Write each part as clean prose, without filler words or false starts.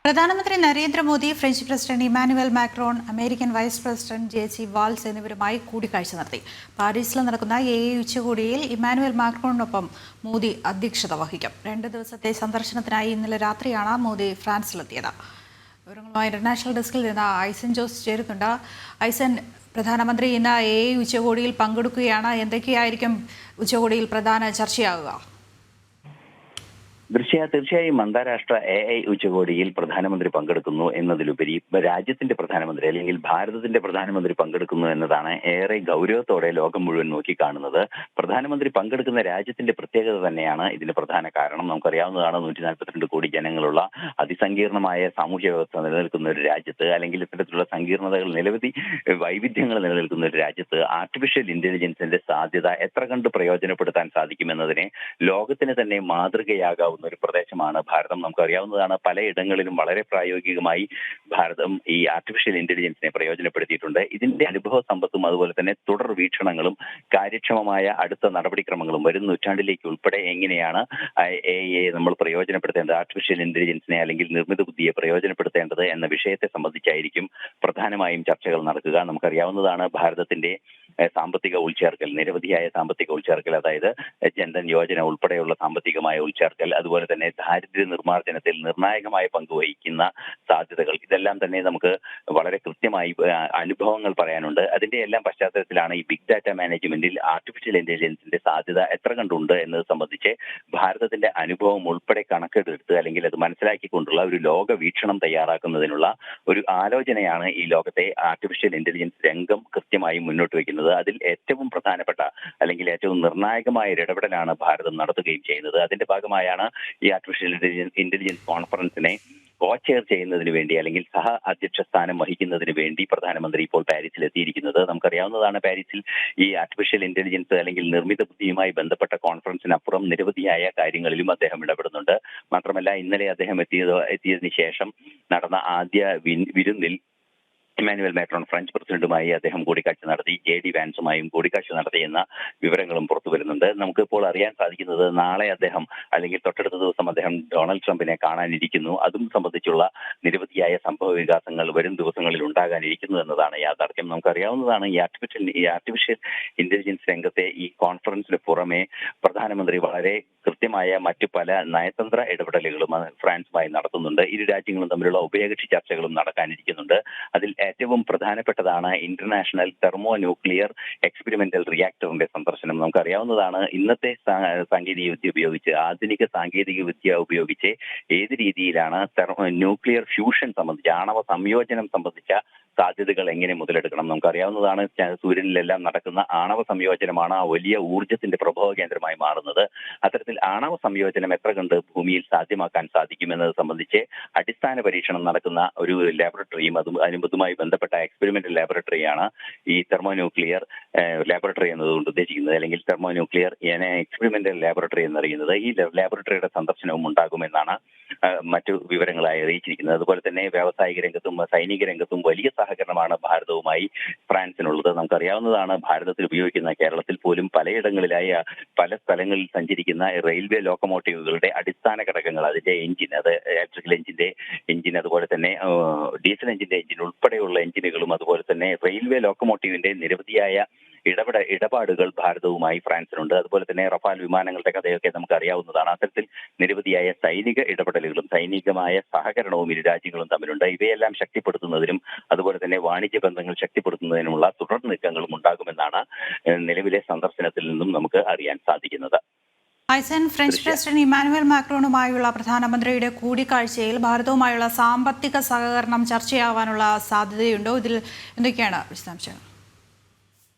പ്രധാനമന്ത്രി Narendra Modi, French president Emmanuel Macron, American vice president JC. Walls എന്നിവരുമായി കൂടിക്കാഴ്ച നടത്തി. പാരീസിൽ നടക്കുന്ന ഉച്ചകോടിയിൽ ഇമ്മാനുവൽ മാക്രോണിനൊപ്പം മോദി അധ്യക്ഷത വഹിക്കും. 2 ദിവസത്തെ സന്ദർശനത്തിനായി ഇന്നലെ രാത്രിയാണ് മോദി ഫ്രാൻസിലെത്തിയത്. വിവരങ്ങളുമായി ഇന്റർനാഷണൽ ഡെസ്കിൽ നിന്ന് ഐസൻ ജോസ് ചേരുന്നുണ്ട്. ഐസൻ, പ്രധാനമന്ത്രി ഇന്ന് ഉച്ചകോടിയിൽ പങ്കെടുക്കുകയാണ്. എന്തൊക്കെയായിരിക്കും ഉച്ചകോടിയിൽ പ്രധാന ചർച്ചയാകുക? തീർച്ചയായും അന്താരാഷ്ട്ര ഉച്ചകോടിയിൽ പ്രധാനമന്ത്രി പങ്കെടുക്കുന്നു എന്നതിലുപരി രാജ്യത്തിന്റെ പ്രധാനമന്ത്രി അല്ലെങ്കിൽ ഭാരതത്തിന്റെ പ്രധാനമന്ത്രി പങ്കെടുക്കുന്നു എന്നതാണ് ഏറെ ഗൗരവത്തോടെ ലോകം മുഴുവൻ നോക്കിക്കാണുന്നത്. പ്രധാനമന്ത്രി പങ്കെടുക്കുന്ന രാജ്യത്തിന്റെ പ്രത്യേകത തന്നെയാണ് ഇതിന് പ്രധാന കാരണം. നമുക്കറിയാവുന്നതാണ്, 142 കോടി ജനങ്ങളുള്ള അതിസങ്കീർണമായ സാമൂഹ്യ വ്യവസ്ഥ നിലനിൽക്കുന്ന ഒരു രാജ്യത്ത്, അല്ലെങ്കിൽ ഇത്തരത്തിലുള്ള സങ്കീർണതകൾ, നിരവധി വൈവിധ്യങ്ങൾ നിലനിൽക്കുന്ന ഒരു രാജ്യത്ത് ആർട്ടിഫിഷ്യൽ ഇന്റലിജൻസിന്റെ സാധ്യത എത്ര കണ്ട് പ്രയോജനപ്പെടുത്താൻ സാധിക്കുമെന്നതിനെ ലോകത്തിന് തന്നെ മാതൃകയാകാവുന്ന ഒരു പ്രദേശമാണ് ഭാരതം. നമുക്കറിയാവുന്നതാണ്, പലയിടങ്ങളിലും വളരെ പ്രായോഗികമായി ഭാരതം ഈ ആർട്ടിഫിഷ്യൽ ഇന്റലിജൻസിനെ പ്രയോജനപ്പെടുത്തിയിട്ടുണ്ട്. ഇതിന്റെ അനുഭവ സമ്പത്തും അതുപോലെ തന്നെ തുടർ വീക്ഷണങ്ങളും കാര്യക്ഷമമായ അടുത്ത നടപടിക്രമങ്ങളും വരും നൂറ്റാണ്ടിലേക്ക് ഉൾപ്പെടെ എങ്ങനെയാണ് നമ്മൾ പ്രയോജനപ്പെടുത്തേണ്ടത്, ആർട്ടിഫിഷ്യൽ ഇന്റലിജൻസിനെ അല്ലെങ്കിൽ നിർമ്മിത ബുദ്ധിയെ പ്രയോജനപ്പെടുത്തേണ്ടത് എന്ന വിഷയത്തെ സംബന്ധിച്ചായിരിക്കും പ്രധാനമായും ചർച്ചകൾ നടക്കുക. നമുക്കറിയാവുന്നതാണ്, ഭാരതത്തിന്റെ സാമ്പത്തിക ഉൾച്ചേർക്കൽ, നിരവധിയായ സാമ്പത്തിക ഉൾച്ചേർക്കൽ, അതായത് ജൻധൻ യോജന ഉൾപ്പെടെയുള്ള സാമ്പത്തികമായ ഉൾച്ചേർക്കൽ, അതുപോലെ തന്നെ ദാരിദ്ര്യ നിർമ്മാർജ്ജനത്തിൽ നിർണായകമായ പങ്കുവഹിക്കുന്ന സാധ്യതകൾ, ഇതെല്ലാം തന്നെ നമുക്ക് വളരെ കൃത്യമായി അനുഭവങ്ങൾ പറയാനുണ്ട്. അതിന്റെ എല്ലാം പശ്ചാത്തലത്തിലാണ് ഈ ബിഗ് ഡാറ്റ മാനേജ്മെന്റിൽ ആർട്ടിഫിഷ്യൽ ഇന്റലിജൻസിന്റെ സാധ്യത എത്ര കണ്ടുണ്ട് എന്നത് സംബന്ധിച്ച് ഭാരതത്തിന്റെ അനുഭവം ഉൾപ്പെടെ കണക്കെടുത്ത് അല്ലെങ്കിൽ അത് മനസ്സിലാക്കിക്കൊണ്ടുള്ള ഒരു ലോക വീക്ഷണം തയ്യാറാക്കുന്നതിനുള്ള ഒരു ആലോചനയാണ് ഈ ലോകത്തെ ആർട്ടിഫിഷ്യൽ ഇന്റലിജൻസ് രംഗം കൃത്യമായി മുന്നോട്ട് വയ്ക്കുന്നത്. അതിൽ ഏറ്റവും പ്രധാനപ്പെട്ട അല്ലെങ്കിൽ ഏറ്റവും നിർണായകമായ ഒരു ഇടപെടലാണ് ഭാരതം നടത്തുകയും ചെയ്യുന്നത്. അതിന്റെ ഭാഗമായാണ് ഈ ആർട്ടിഫിഷ്യൽ ഇന്റലിജൻസ് കോൺഫറൻസിനെ കോ-ചെയർ ചെയ്യുന്നതിന് വേണ്ടി അല്ലെങ്കിൽ സഹ അധ്യക്ഷ സ്ഥാനം വഹിക്കുന്നതിന് വേണ്ടി പ്രധാനമന്ത്രി ഇപ്പോൾ പാരീസിൽ എത്തിയിരിക്കുന്നത്. നമുക്കറിയാവുന്നതാണ്, പാരീസിൽ ഈ ആർട്ടിഫിഷ്യൽ ഇന്റലിജൻസ് അല്ലെങ്കിൽ നിർമ്മിത ബുദ്ധിയുമായി ബന്ധപ്പെട്ട കോൺഫറൻസിനപ്പുറം നിരവധിയായ കാര്യങ്ങളിലും അദ്ദേഹം ഇടപെടുന്നുണ്ട്. മാത്രമല്ല, ഇന്നലെ അദ്ദേഹം എത്തിയതിനു ശേഷം നടന്ന ആദ്യ വിരുന്നിൽ ഇമ്മാനുവൽ മാക്രോൺ ഫ്രഞ്ച് പ്രസിഡന്റുമായി അദ്ദേഹം കൂടിക്കാഴ്ച നടത്തി, ജെ.ഡി. വാൻസുമായും കൂടിക്കാഴ്ച നടത്തിയെന്ന വിവരങ്ങളും പുറത്തു വരുന്നുണ്ട്. നമുക്കിപ്പോൾ അറിയാൻ സാധിക്കുന്നത്, നാളെ അദ്ദേഹം അല്ലെങ്കിൽ തൊട്ടടുത്ത ദിവസം അദ്ദേഹം ഡൊണാൾഡ് ട്രംപിനെ കാണാനിരിക്കുന്നു. അതും സംബന്ധിച്ചുള്ള നിരവധിയായ സംഭവ വികാസങ്ങൾ വരും ദിവസങ്ങളിൽ ഉണ്ടാകാനിരിക്കുന്നു എന്നതാണ് യാഥാർത്ഥ്യം. നമുക്കറിയാവുന്നതാണ്, ഈ ആർട്ടിഫിഷ്യൽ ഇന്റലിജൻസ് രംഗത്തെ ഈ കോൺഫറൻസിന് പുറമെ പ്രധാനമന്ത്രി വളരെ കൃത്യമായ മറ്റു പല നയതന്ത്ര ഇടപെടലുകളും ഫ്രാൻസുമായി നടത്തുന്നുണ്ട്. ഇരു രാജ്യങ്ങളും തമ്മിലുള്ള ഉഭയകക്ഷി ചർച്ചകളും നടക്കാനിരിക്കുന്നുണ്ട്. അതിൽ ഏറ്റവും പ്രധാനപ്പെട്ടതാണ് ഇന്റർനാഷണൽ തെർമോ ന്യൂക്ലിയർ എക്സ്പെരിമെന്റൽ റിയാക്ടറിന്റെ സന്ദർശനം. നമുക്കറിയാവുന്നതാണ്, ഇന്നത്തെ ആധുനിക സാങ്കേതിക വിദ്യ ഉപയോഗിച്ച് ഏത് രീതിയിലാണ് ന്യൂക്ലിയർ ഫ്യൂഷൻ സംബന്ധിച്ച, ആണവ സംയോജനം സംബന്ധിച്ച സാധ്യതകൾ എങ്ങനെ മുതലെടുക്കണം. നമുക്കറിയാവുന്നതാണ്, സൂര്യനിലെല്ലാം നടക്കുന്ന ആണവ സംയോജനമാണ് ആ വലിയ ഊർജ്ജത്തിന്റെ പ്രഭവ കേന്ദ്രമായി മാറുന്നത്. അത്തരത്തിൽ ആണവ സംയോജനം എത്ര കണ്ട് ഭൂമിയിൽ സാധ്യമാക്കാൻ സാധിക്കുമെന്നത് സംബന്ധിച്ച് അടിസ്ഥാന പരീക്ഷണം നടക്കുന്ന ഒരു ലാബറട്ടറിയും അതുമായി ബന്ധപ്പെട്ട എക്സ്പെരിമെന്റൽ ലാബറട്ടറിയാണ് ഈ തെർമോ ന്യൂക്ലിയർ ലാബറട്ടറി എന്നതുകൊണ്ട് ഉദ്ദേശിക്കുന്നത്, അല്ലെങ്കിൽ തെർമോ ന്യൂക്ലിയർ എക്സ്പെരിമെന്റൽ ലാബറട്ടറി എന്നറിയുന്നത്. ഈ ലാബറട്ടറിയുടെ സന്ദർശനവും ഉണ്ടാകുമെന്നാണ് മറ്റു വിവരങ്ങളായി അറിയിച്ചിരിക്കുന്നത്. അതുപോലെ തന്നെ വ്യാവസായിക രംഗത്തും സൈനിക രംഗത്തും വലിയ സഹകരണമാണ് ഭാരതവുമായി ഫ്രാൻസിനുള്ളത്. നമുക്കറിയാവുന്നതാണ്, ഭാരതത്തിൽ ഉപയോഗിക്കുന്ന, കേരളത്തിൽ പോലും പലയിടങ്ങളിലായി പല സ്ഥലങ്ങളിൽ സഞ്ചരിക്കുന്ന റെയിൽവേ ലോക്കോമോട്ടീവുകളുടെ അടിസ്ഥാന ഘടകങ്ങൾ, അതിന്റെ എഞ്ചിൻ, അത് ഇലക്ട്രിക്കൽ എഞ്ചിൻ, അതുപോലെ തന്നെ ഡീസൽ എഞ്ചിന്റെ എഞ്ചിൻ ഉൾപ്പെടെയുള്ള എഞ്ചിനുകളും, അതുപോലെ തന്നെ റെയിൽവേ ലോക്കോമോട്ടീവിന്റെ നിരവധിയായ ഇടപാടുകൾ ഭാരതവുമായി ഫ്രാൻസിനുണ്ട്. അതുപോലെ തന്നെ റഫാൽ വിമാനങ്ങളുടെ കഥയൊക്കെ നമുക്ക് അറിയാവുന്നതാണ്. അത്തരത്തിൽ നിരവധിയായ സൈനിക ഇടപെടലുകളും സൈനികമായ സഹകരണവും ഇരു രാജ്യങ്ങളും തമ്മിലുണ്ട്. ഇവയെല്ലാം ശക്തിപ്പെടുത്തുന്നതിനും അതുപോലെ തന്നെ വാണിജ്യ ബന്ധങ്ങൾ ശക്തിപ്പെടുത്തുന്നതിനുമുള്ള തുടർ നീക്കങ്ങളും ഉണ്ടാകുമെന്നാണ് നിലവിലെ സന്ദർശനത്തിൽ നിന്നും നമുക്ക് അറിയാൻ സാധിക്കുന്നത്. ഫ്രഞ്ച് പ്രസിഡന്റ് ഇമ്മാനുവൽ മാക്രോണുമായുള്ള പ്രധാനമന്ത്രിയുടെ കൂടിക്കാഴ്ചയിൽ ഭാരതവുമായുള്ള സാമ്പത്തിക സഹകരണം ചർച്ചയാവാനുള്ള സാധ്യതയുണ്ടോ? ഇതിൽ എന്തൊക്കെയാണ് വിശദാംശങ്ങൾ?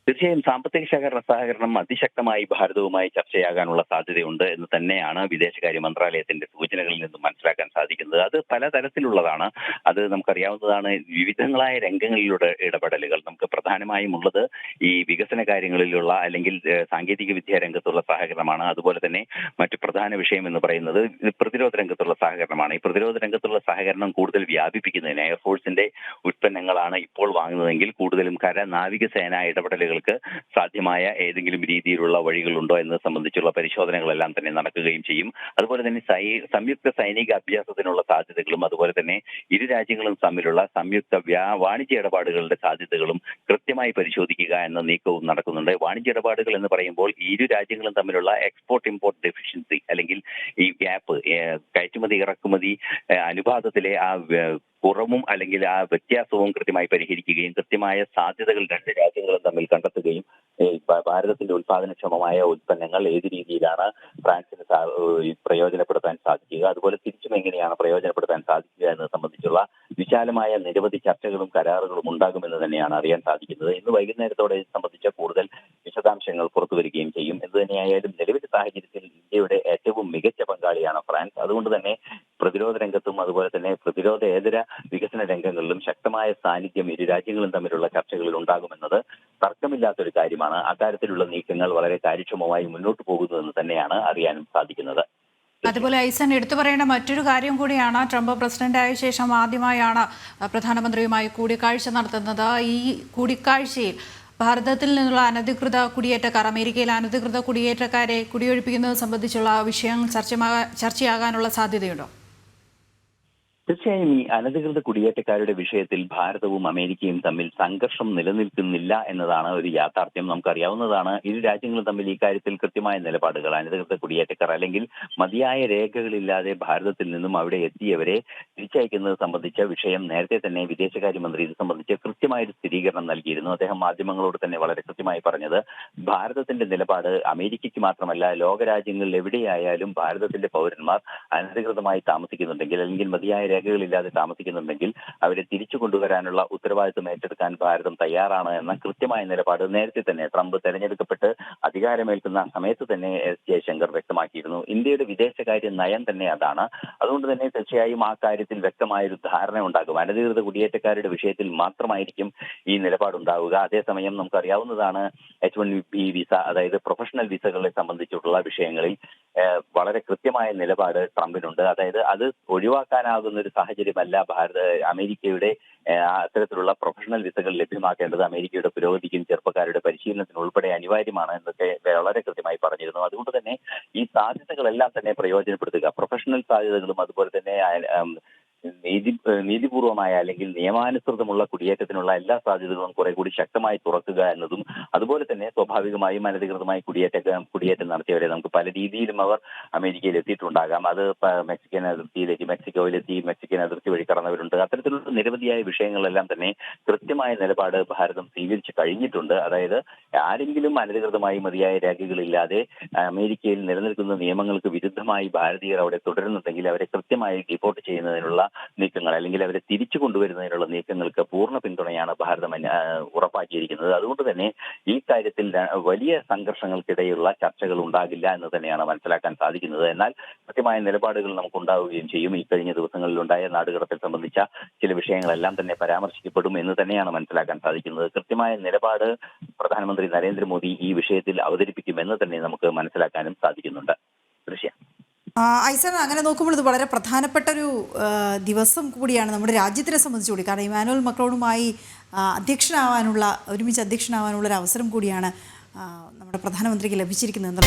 തീർച്ചയായും സാമ്പത്തിക സഹകരണം അതിശക്തമായി ഭാരതവുമായി ചർച്ചയാകാനുള്ള സാധ്യതയുണ്ട് എന്ന് തന്നെയാണ് വിദേശകാര്യ മന്ത്രാലയത്തിന്റെ സൂചനകളിൽ നിന്നും മനസ്സിലാക്കാൻ സാധിക്കുന്നത്. അത് പലതരത്തിലുള്ളതാണ്. അത് നമുക്കറിയാവുന്നതാണ്, വിവിധങ്ങളായ രംഗങ്ങളിലൂടെ ഇടപെടലുകൾ. നമുക്ക് പ്രധാനമായും ഉള്ളത് ഈ വികസന കാര്യങ്ങളിലുള്ള അല്ലെങ്കിൽ സാങ്കേതിക വിദ്യാ രംഗത്തുള്ള സഹകരണമാണ്. അതുപോലെ തന്നെ മറ്റു പ്രധാന വിഷയം എന്ന് പറയുന്നത് പ്രതിരോധ രംഗത്തുള്ള സഹകരണമാണ്. ഈ പ്രതിരോധ രംഗത്തുള്ള സഹകരണം കൂടുതൽ വ്യാപിപ്പിക്കുന്നതിന് എയർഫോഴ്സിന്റെ ഉൽപ്പന്നങ്ങളാണ് ഇപ്പോൾ വാങ്ങുന്നതെങ്കിൽ കൂടുതലും കര നാവികസേന ഇടപെടലുകൾ ചർച്ചകൾക്ക് സാധ്യമായ ഏതെങ്കിലും രീതിയിലുള്ള വഴികളുണ്ടോ എന്നത് സംബന്ധിച്ചുള്ള പരിശോധനകളെല്ലാം തന്നെ നടക്കുകയും ചെയ്യും. അതുപോലെ തന്നെ സംയുക്ത സൈനിക അഭ്യാസത്തിനുള്ള സാധ്യതകളും അതുപോലെ തന്നെ ഇരു രാജ്യങ്ങളും തമ്മിലുള്ള സംയുക്ത വാണിജ്യ ഇടപാടുകളുടെ സാധ്യതകളും കൃത്യമായി പരിശോധിക്കുക എന്ന നീക്കവും നടക്കുന്നുണ്ട്. വാണിജ്യ ഇടപാടുകൾ എന്ന് പറയുമ്പോൾ ഇരു രാജ്യങ്ങളും തമ്മിലുള്ള എക്സ്പോർട്ട് ഇമ്പോർട്ട് ഡെഫിഷ്യൻസി അല്ലെങ്കിൽ ഈ ഗ്യാപ്പ്, കയറ്റുമതി ഇറക്കുമതി അനുപാതത്തിലെ ആ കുറവും അല്ലെങ്കിൽ ആ വ്യത്യാസവും കൃത്യമായി പരിഹരിക്കുകയും കൃത്യമായ സാധ്യതകൾ രണ്ട് രാജ്യങ്ങളും തമ്മിൽ കണ്ടെത്തുകയും ഭാരതത്തിന്റെ ഉൽപാദനക്ഷമമായ ഉൽപ്പന്നങ്ങൾ ഏത് രീതിയിലാണ് ഫ്രാൻസിന് പ്രയോജനപ്പെടുത്താൻ സാധിക്കുക, അതുപോലെ തിരിച്ചും എങ്ങനെയാണ് പ്രയോജനപ്പെടുത്താൻ സാധിക്കുക എന്നത് സംബന്ധിച്ചുള്ള വിശാലമായ നിരവധി ചർച്ചകളും കരാറുകളും ഉണ്ടാകുമെന്ന് തന്നെയാണ് അറിയാൻ സാധിക്കുന്നത്. ഇന്ന് വൈകുന്നേരത്തോടെ ഇത് സംബന്ധിച്ച കൂടുതൽ വിശദാംശങ്ങൾ പുറത്തുവരികയും ചെയ്യും. എന്ത് തന്നെയായാലും നിലവിലെ സാഹചര്യത്തിൽ ഇന്ത്യയുടെ ഏറ്റവും മികച്ച പങ്കാളിയാണ് ഫ്രാൻസ്. അതുകൊണ്ട് തന്നെ പ്രതിരോധ രംഗത്തും അതുപോലെ തന്നെ പ്രതിരോധേതര വികസന രംഗങ്ങളിലും ശക്തമായ സാന്നിധ്യം ഇരു രാജ്യങ്ങളും തമ്മിലുള്ള ചർച്ചകളിൽ ഉണ്ടാകുമെന്നത് തർക്കമില്ലാത്തൊരു കാര്യമാണ്. അക്കാര്യത്തിലുള്ള നീക്കങ്ങൾ വളരെ കാര്യക്ഷമമായി മുന്നോട്ട് പോകുന്നുവെന്ന് തന്നെയാണ് അറിയാനും സാധിക്കുന്നത്. അതുപോലെ ഐസൻ എടുത്തു പറയേണ്ട മറ്റൊരു കാര്യം കൂടിയാണ്, ട്രംപ് പ്രസിഡന്റായ ശേഷം ആദ്യമായാണ് പ്രധാനമന്ത്രിയുമായി കൂടിക്കാഴ്ച നടത്തുന്നത്. ഈ കൂടിക്കാഴ്ചയിൽ ഭാരതത്തിൽ നിന്നുള്ള അനധികൃത കുടിയേറ്റക്കാർ, അമേരിക്കയിലെ അനധികൃത കുടിയേറ്റക്കാരെ കുടിയൊഴിപ്പിക്കുന്നത് സംബന്ധിച്ചുള്ള വിഷയം ചർച്ചയാകാനുള്ള സാധ്യതയുണ്ടോ? തീർച്ചയായും ഈ അനധികൃത കുടിയേറ്റക്കാരുടെ വിഷയത്തിൽ ഭാരതവും അമേരിക്കയും തമ്മിൽ സംഘർഷം നിലനിൽക്കുന്നില്ല എന്നതാണ് ഒരു യാഥാർത്ഥ്യം. നമുക്കറിയാവുന്നതാണ് ഇരു രാജ്യങ്ങളും തമ്മിൽ ഈ കാര്യത്തിൽ കൃത്യമായ നിലപാടുകൾ. അനധികൃത കുടിയേറ്റക്കാർ അല്ലെങ്കിൽ മതിയായ രേഖകളില്ലാതെ ഭാരതത്തിൽ നിന്നും അവിടെ എത്തിയവരെ തിരിച്ചയക്കുന്നത് സംബന്ധിച്ച വിഷയം നേരത്തെ തന്നെ വിദേശകാര്യമന്ത്രി ഇത് സംബന്ധിച്ച് കൃത്യമായൊരു സ്ഥിരീകരണം നൽകിയിരുന്നു. അദ്ദേഹം മാധ്യമങ്ങളോട് തന്നെ വളരെ കൃത്യമായി പറഞ്ഞത് ഭാരതത്തിന്റെ നിലപാട് അമേരിക്കയ്ക്ക് മാത്രമല്ല ലോകരാജ്യങ്ങളിൽ എവിടെയായാലും ഭാരതത്തിന്റെ പൗരന്മാർ അനധികൃതമായി താമസിക്കുന്നുണ്ടെങ്കിൽ അല്ലെങ്കിൽ മതിയായ രേഖകളില്ലാതെ താമസിക്കുന്നുണ്ടെങ്കിൽ അവരെ തിരിച്ചു കൊണ്ടുവരാനുള്ള ഉത്തരവാദിത്വം ഏറ്റെടുക്കാൻ ഭാരതം തയ്യാറാണ് എന്ന കൃത്യമായ നിലപാട് നേരത്തെ തന്നെ ട്രംപ് തെരഞ്ഞെടുക്കപ്പെട്ട് അധികാരമേൽക്കുന്ന സമയത്ത് തന്നെ എസ് ജയശങ്കർ വ്യക്തമാക്കിയിരുന്നു. ഇന്ത്യയുടെ വിദേശകാര്യ നയം തന്നെ അതാണ്. അതുകൊണ്ട് തന്നെ തീർച്ചയായും ആ കാര്യത്തിൽ വ്യക്തമായൊരു ധാരണ ഉണ്ടാകും. അനധികൃത കുടിയേറ്റക്കാരുടെ വിഷയത്തിൽ മാത്രമായിരിക്കും ഈ നിലപാടുണ്ടാവുക. അതേസമയം നമുക്കറിയാവുന്നതാണ് H-1B വിസ, അതായത് പ്രൊഫഷണൽ വിസകളെ സംബന്ധിച്ചിട്ടുള്ള വിഷയങ്ങളിൽ വളരെ കൃത്യമായ നിലപാട് ട്രംപിനുണ്ട്. അതായത് അത് ഒഴിവാക്കാനാകുന്ന ഒരു സാഹചര്യമല്ല അമേരിക്കയുടെ അത്തരത്തിലുള്ള പ്രൊഫഷണൽ വിസകൾ ലഭ്യമാക്കേണ്ടത് അമേരിക്കയുടെ പുരോഗതിക്കും ചെറുപ്പക്കാരുടെ പരിശീലനത്തിനും ഉൾപ്പെടെ അനിവാര്യമാണ് എന്നൊക്കെ വളരെ കൃത്യമായി പറഞ്ഞിരുന്നു. അതുകൊണ്ട് തന്നെ ഈ സാധ്യതകളെല്ലാം തന്നെ പ്രയോജനപ്പെടുത്തുക, പ്രൊഫഷണൽ സാധ്യതകളും അതുപോലെ തന്നെ നീതിപൂർവമായ അല്ലെങ്കിൽ നിയമാനുസൃതമുള്ള കുടിയേറ്റത്തിനുള്ള എല്ലാ സാധ്യതകളും കുറെ കൂടി ശക്തമായി തുറക്കുക എന്നതും അതുപോലെ തന്നെ സ്വാഭാവികമായും അനധികൃതമായി കുടിയേറ്റം നടത്തിയവരെ നമുക്ക് പല രീതിയിലും അവർ അമേരിക്കയിൽ എത്തിയിട്ടുണ്ടാകാം. അത് മെക്സിക്കൻ അതിർത്തിയിലേക്ക് മെക്സിക്കോയിലെത്തി മെക്സിക്കൻ അതിർത്തി വഴി കടന്നവരുണ്ട്. അത്തരത്തിലുള്ള നിരവധിയായ വിഷയങ്ങളെല്ലാം തന്നെ കൃത്യമായ നിലപാട് ഭാരതം സ്വീകരിച്ചു കഴിഞ്ഞിട്ടുണ്ട്. അതായത് ആരെങ്കിലും അനധികൃതമായി മതിയായ രേഖകളില്ലാതെ അമേരിക്കയിൽ നിലനിൽക്കുന്ന നിയമങ്ങൾക്ക് വിരുദ്ധമായി ഭാരതീയർ അവിടെ തുടരുന്നുണ്ടെങ്കിൽ അവരെ കൃത്യമായി ഡിപ്പോർട്ട് ചെയ്യുന്നതിനുള്ള നീക്കങ്ങൾ അല്ലെങ്കിൽ അവരെ തിരിച്ചു കൊണ്ടുവരുന്നതിനുള്ള നീക്കങ്ങൾക്ക് പൂർണ്ണ പിന്തുണയാണ് ഭാരതം ഉറപ്പാക്കിയിരിക്കുന്നത്. അതുകൊണ്ട് തന്നെ ഈ കാര്യത്തിൽ വലിയ സംഘർഷങ്ങൾക്കിടയിലുള്ള ചർച്ചകൾ ഉണ്ടാകില്ല എന്ന് തന്നെയാണ് മനസ്സിലാക്കാൻ സാധിക്കുന്നത്. എന്നാൽ കൃത്യമായ നിലപാടുകൾ നമുക്ക് ഉണ്ടാവുകയും ചെയ്യും. ഈ കഴിഞ്ഞ ദിവസങ്ങളിലുണ്ടായ നാടുകടത്തൽ സംബന്ധിച്ച ചില വിഷയങ്ങളെല്ലാം തന്നെ പരാമർശിക്കപ്പെടും എന്ന് തന്നെയാണ് മനസ്സിലാക്കാൻ സാധിക്കുന്നത്. കൃത്യമായ നിലപാട് പ്രധാനമന്ത്രി നരേന്ദ്രമോദി ഈ വിഷയത്തിൽ അവതരിപ്പിക്കുമെന്ന് തന്നെ നമുക്ക് മനസ്സിലാക്കാനും സാധിക്കുന്നുണ്ട്. ദൃശ്യ ഐസൻ, അങ്ങനെ നോക്കുമ്പോൾ ഇത് വളരെ പ്രധാനപ്പെട്ടൊരു ദിവസം കൂടിയാണ് നമ്മുടെ രാജ്യത്തിനെ സംബന്ധിച്ച് കൂടി. കാരണം ഇമാനുവൽ മക്രോണുമായി ഒരുമിച്ച് അധ്യക്ഷനാവാനുള്ള ഒരു അവസരം കൂടിയാണ് നമ്മുടെ പ്രധാനമന്ത്രിക്ക് ലഭിച്ചിരിക്കുന്നത്.